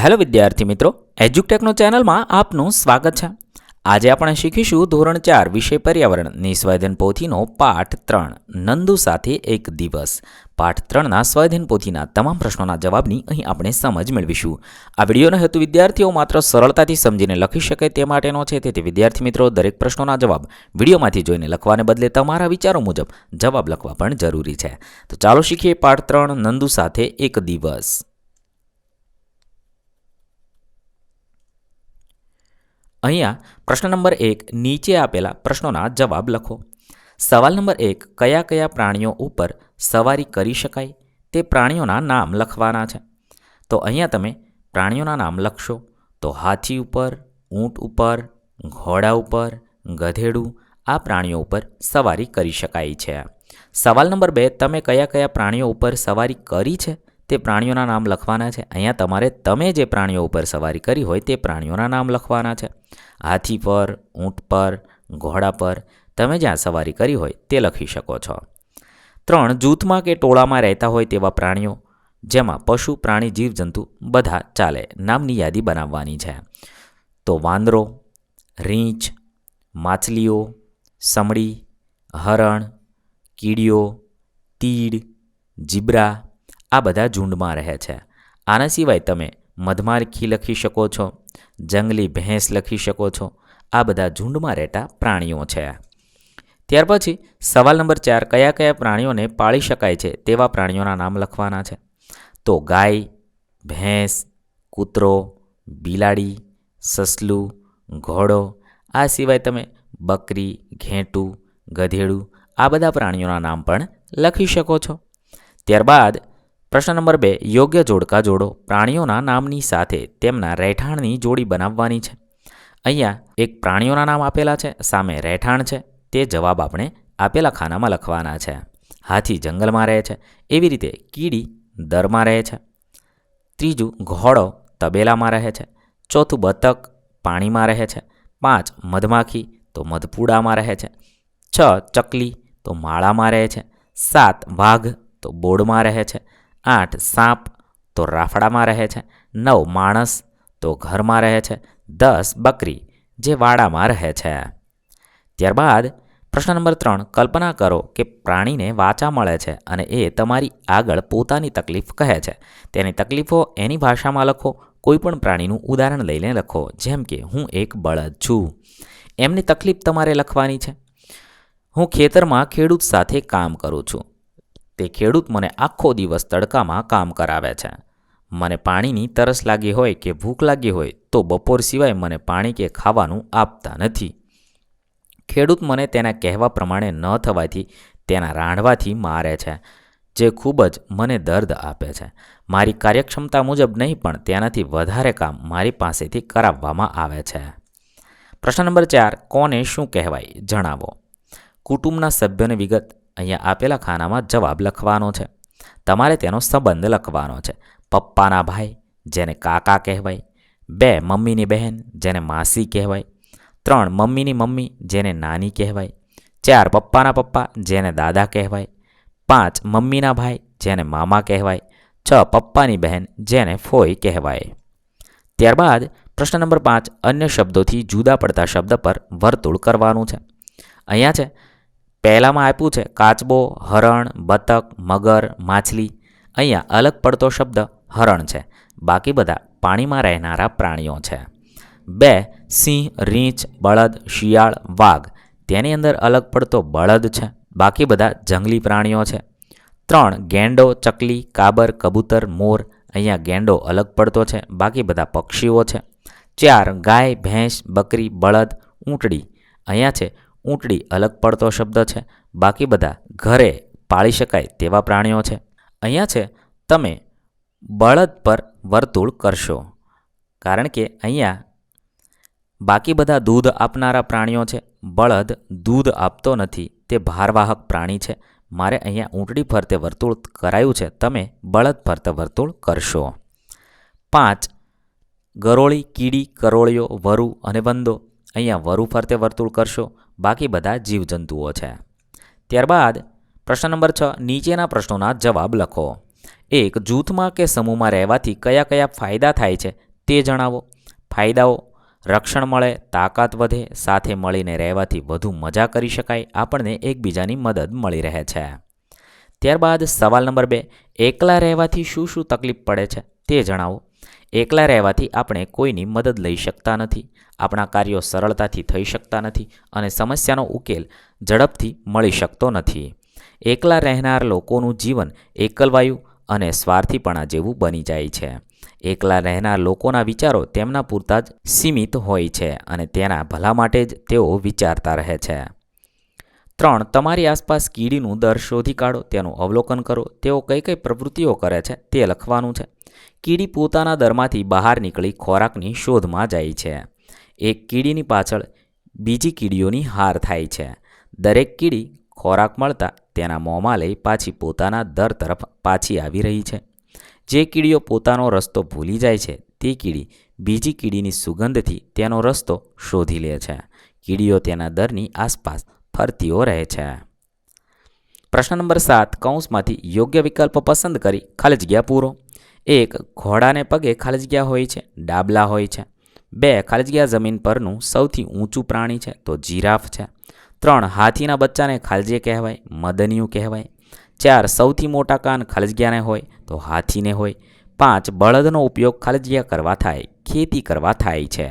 Hello વિદ્યાર્થી મિત્રો, એજ્યુટેકનો ચેનલમાં આપનું સ્વાગત છે. આજે આપણે શીખીશું ધોરણ 4 વિષય પર્યાવરણની સ્વાધ્યાયન પોથીનો પાઠ 3 નંદુ સાથે એક દિવસ. પાઠ 3ના સ્વાધ્યાયન પોથીના તમામ પ્રશ્નોના જવાબની અહીં આપણે સમજ મેળવીશું. આ વિડીયોનો હેતુ વિદ્યાર્થીઓ માત્ર સરળતાથી સમજીને લખી શકે તે માટેનો છે. તેથી વિદ્યાર્થી મિત્રો દરેક પ્રશ્નોના જવાબ વિડીયોમાંથી જોઈને લખવાને બદલે તમારા વિચારો મુજબ જવાબ લખવા પણ જરૂરી છે. તો ચાલો શીખીએ પાઠ 3 નંદુ સાથે એક દિવસ. અહીંયા પ્રશ્ન નંબર 1 નીચે આપેલા પ્રશ્નોના જવાબ લખો. સવાલ નંબર 1 કયા કયા પ્રાણીઓ ઉપર સવારી કરી શકાય તે પ્રાણીઓના નામ લખવાના છે. તો અહીંયા તમે પ્રાણીઓના નામ લખશો તો હાથી ઉપર, ઊંટ ઉપર, ઘોડા ઉપર, ગધેડું આ પ્રાણીઓ ઉપર સવારી કરી શકાય છે. સવાલ નંબર 2 તમે કયા કયા પ્રાણીઓ ઉપર સવારી કરી છે તે પ્રાણીઓના નામ લખવાના છે. અહીંયા તમારે તમે જે પ્રાણીઓ ઉપર સવારી કરી હોય તે પ્રાણીઓના નામ લખવાના છે. હાથી પર, ઊંટ પર, ઘોડા પર તમે જ્યાં સવારી કરી હોય તે લખી શકો છો. 3 જૂથમાં કે ટોળામાં રહેતા હોય તેવા પ્રાણીઓ જેમાં પશુ, પ્રાણી, જીવજંતુ બધા ચાલે નામની યાદી બનાવવાની છે. તો વાંદરો, રીંછ, માછલીઓ, સમડી, હરણ, કીડીઓ, તીડ, જીબ્રા આ બધા ઝુંડમાં રહે છે. આના સિવાય તમે મધમાખી લખી શકો છો, જંગલી ભેંસ લખી શકો છો. આ બધા ઝુંડમાં રહેતા પ્રાણીઓ છે. ત્યાર પછી સવાલ નંબર 4 કયા કયા પ્રાણીઓને પાળી શકાય છે તેવા પ્રાણીઓના નામ લખવાના છે. તો ગાય, ભેંસ, કૂતરો, બિલાડી, સસલું, ઘોડો આ સિવાય તમે બકરી, ઘેંટું, ગધેડું આ બધા પ્રાણીઓના નામ પણ લખી શકો છો. ત્યારબાદ પ્રશ્ન નંબર 2 યોગ્ય જોડકા જોડો. પ્રાણીઓના નામની સાથે તેમના રહેઠાણની જોડી બનાવવાની છે. અહીંયા એક પ્રાણીઓના નામ આપેલા છે, સામે રહેઠાણ છે. તે જવાબ આપણે આપેલા ખાનામાં લખવાના છે. હાથી જંગલમાં રહે છે, એવી રીતે કીડી દરમાં રહે છે. ત્રીજું ઘોડો તબેલામાં રહે છે. ચોથું બતક પાણીમાં રહે છે. 5 મધમાખી તો મધપૂડામાં રહે છે. 6 ચકલી તો માળામાં રહે છે. 7 વાઘ તો બોર્ડમાં રહે છે. 8 સાપ તો રાફડામાં રહે છે. 9 માણસ તો ઘરમાં રહે છે. 10 બકરી જે વાડામાં રહે છે. ત્યારબાદ પ્રશ્ન નંબર 3 કલ્પના કરો કે પ્રાણીને વાચા મળે છે અને એ તમારી આગળ પોતાની તકલીફ કહે છે. તેની તકલીફો એની ભાષામાં લખો. કોઈ પણ પ્રાણીનું ઉદાહરણ લઈને લખો. જેમ કે હું એક બળદ છું. એમની તકલીફ તમારે લખવાની છે. હું ખેતરમાં ખેડૂત સાથે કામ કરું છું. તે ખેડૂત મને આખો દિવસ તડકામાં કામ કરાવે છે. મને પાણીની તરસ લાગી હોય કે ભૂખ લાગી હોય તો બપોર સિવાય મને પાણી કે ખાવાનું આપતા નથી. ખેડૂત મને તેના કહેવા પ્રમાણે ન થવાથી તેના રાંડવાથી મારે છે, જે ખૂબ જ મને દર્દ આપે છે. મારી કાર્યક્ષમતા મુજબ નહીં પણ તેનાથી વધારે કામ મારી પાસેથી કરાવવામાં આવે છે. પ્રશ્ન નંબર 4 કોને શું કહેવાય જણાવો. કુટુંબના સભ્યોની વિગત અહીંયા આપેલા ખાનામાં જવાબ લખવાનો છે. તમારે તેનો સંબંધ લખવાનો છે. પપ્પાના ભાઈ જેને કાકા કહેવાય, 2 મમ્મીની બહેન જેને માસી કહેવાય, 3 મમ્મીની મમ્મી જેને નાની કહેવાય, 4 પપ્પાના પપ્પા જેને દાદા કહેવાય, 5 મમ્મીના ભાઈ જેને મામા કહેવાય, 6 પપ્પાની બહેન જેને ફોઈ કહેવાય. ત્યારબાદ પ્રશ્ન નંબર 5 અન્ય શબ્દોથી જુદા પડતા શબ્દ પર વર્તુળ કરવાનું છે. અહીંયા છે પહેલામાં આપ્યું છે કાચબો, હરણ, બતક, મગર, માછલી. અહીંયા અલગ પડતો શબ્દ હરણ છે. બાકી બધા પાણીમાં રહેનારા પ્રાણીઓ છે. 2 સિંહ, રીંછ, બળદ, શિયાળ, વાઘ. તેની અંદર અલગ પડતો બળદ છે. બાકી બધા જંગલી પ્રાણીઓ છે. 3 ગેંડો, ચકલી, કાબર, કબૂતર, મોર. અહીંયા ગેંડો અલગ પડતો છે. બાકી બધા પક્ષીઓ છે. 4 ગાય, ભેંસ, બકરી, બળદ, ઊંટડી. અહીંયા છે ઊંટડી અલગ પડતો શબ્દ છે. બાકી બધા ઘરે પાળી શકાય તેવા પ્રાણીઓ છે. અહીંયા છે તમે બળદ પર વર્તુળ કરશો, કારણ કે અહીંયા બાકી બધા દૂધ આપનારા પ્રાણીઓ છે. બળદ દૂધ આપતો નથી, તે ભારવાહક પ્રાણી છે. મારે અહીંયા ઊંટડી ફરતે વર્તુળ કરાયું છે, તમે બળદ ફરતે વર્તુળ કરશો. 5 ગરોળી, કીડી, કરોળિયો, વરુ અને વંદો. અહીંયા વરુ ફરતે વર્તુળ કરશો. બાકી બધા જીવજંતુઓ છે. ત્યારબાદ પ્રશ્ન નંબર 6 નીચેના પ્રશ્નોના જવાબ લખો. 1 જૂથમાં કે સમૂહમાં રહેવાથી કયા કયા ફાયદા થાય છે તે જણાવો. ફાયદાઓ: રક્ષણ મળે, તાકાત વધે, સાથે મળીને રહેવાથી વધુ મજા કરી શકાય, આપણને એકબીજાની મદદ મળી રહે છે. ત્યારબાદ સવાલ નંબર 2, એકલા રહેવાથી શું શું તકલીફ પડે છે તે જણાવો. એકલા રહેવાથી આપણે કોઈની મદદ લઈ શકતા નથી, આપણા કાર્યો સરળતાથી થઈ શકતા નથી અને સમસ્યાનો ઉકેલ ઝડપથી મળી શકતો નથી. એકલા રહેનાર લોકોનું જીવન એકલવાયુ અને સ્વાર્થીપણા જેવું બની જાય છે. એકલા રહેનાર લોકોના વિચારો તેમના પૂરતા જ સીમિત હોય છે અને તેના ભલા માટે જ તેઓ વિચારતા રહે છે. 3, તમારી આસપાસ કીડીનું દર શોધી કાઢો, તેનું અવલોકન કરો, તેઓ કઈ કઈ પ્રવૃત્તિઓ કરે છે તે લખવાનું છે. કીડી પોતાના દરમાંથી બહાર નીકળી ખોરાકની શોધમાં જાય છે. એક કીડીની પાછળ બીજી કીડીઓની હાર થાય છે. દરેક કીડી ખોરાક મળતા તેના મોંમાં લઈ પાછી પોતાના દર તરફ પાછી આવી રહી છે. જે કીડીઓ પોતાનો રસ્તો ભૂલી જાય છે તે કીડી બીજી કીડીની સુગંધથી તેનો રસ્તો શોધી લે છે. કીડીઓ તેના દરની આસપાસ ફરતીઓ રહે છે. પ્રશ્ન નંબર 7, કૌંસમાંથી યોગ્ય વિકલ્પ પસંદ કરી ખાલી જગ્યા પૂરો. 1, ઘોડાને પગે ખાલી જગ્યા હોય છે, ડાબલા હોય છે. 2, ખાલી જગ્યા જમીન પરનું સૌથી ઊંચું પ્રાણી છે તો જીરાફ છે. 3, હાથીના બચ્ચાને ખાલી જગ્યા કહેવાય, મદનિયું કહેવાય. 4, સૌથી મોટા કાન ખાલી જગ્યાને હોય તો હાથીને હોય. 5, બળદનો ઉપયોગ ખાલી જગ્યા કરવા થાય, ખેતી કરવા થાય છે.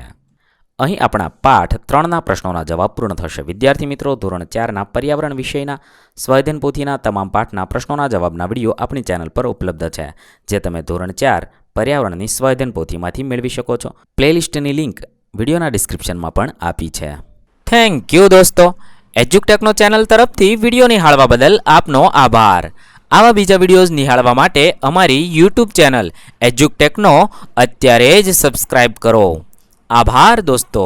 અહીં આપણા પાઠ 3ના પ્રશ્નોના જવાબ પૂર્ણ થશે. વિદ્યાર્થી મિત્રો, ધોરણ 4ના પર્યાવરણ વિષયના સ્વાધ્યાયન પોથીના તમામ પાઠના પ્રશ્નોના જવાબના વિડીયો આપણી ચેનલ પર ઉપલબ્ધ છે, જે તમે ધોરણ 4 પર્યાવરણની સ્વાધ્યાયન પોથીમાંથી મેળવી શકો છો. પ્લેલિસ્ટની લિંક વિડીયોના ડિસ્ક્રિપ્શનમાં પણ આપી છે. થેન્ક યુ દોસ્તો. એજ્યુકટેકનો ચેનલ તરફથી વિડીયો નિહાળવા બદલ આપનો આભાર. આવા બીજા વિડીયોઝ નિહાળવા માટે અમારી યુટ્યુબ ચેનલ એજ્યુકટેકનો અત્યારે જ સબસ્ક્રાઇબ કરો. આભાર દોસ્તો.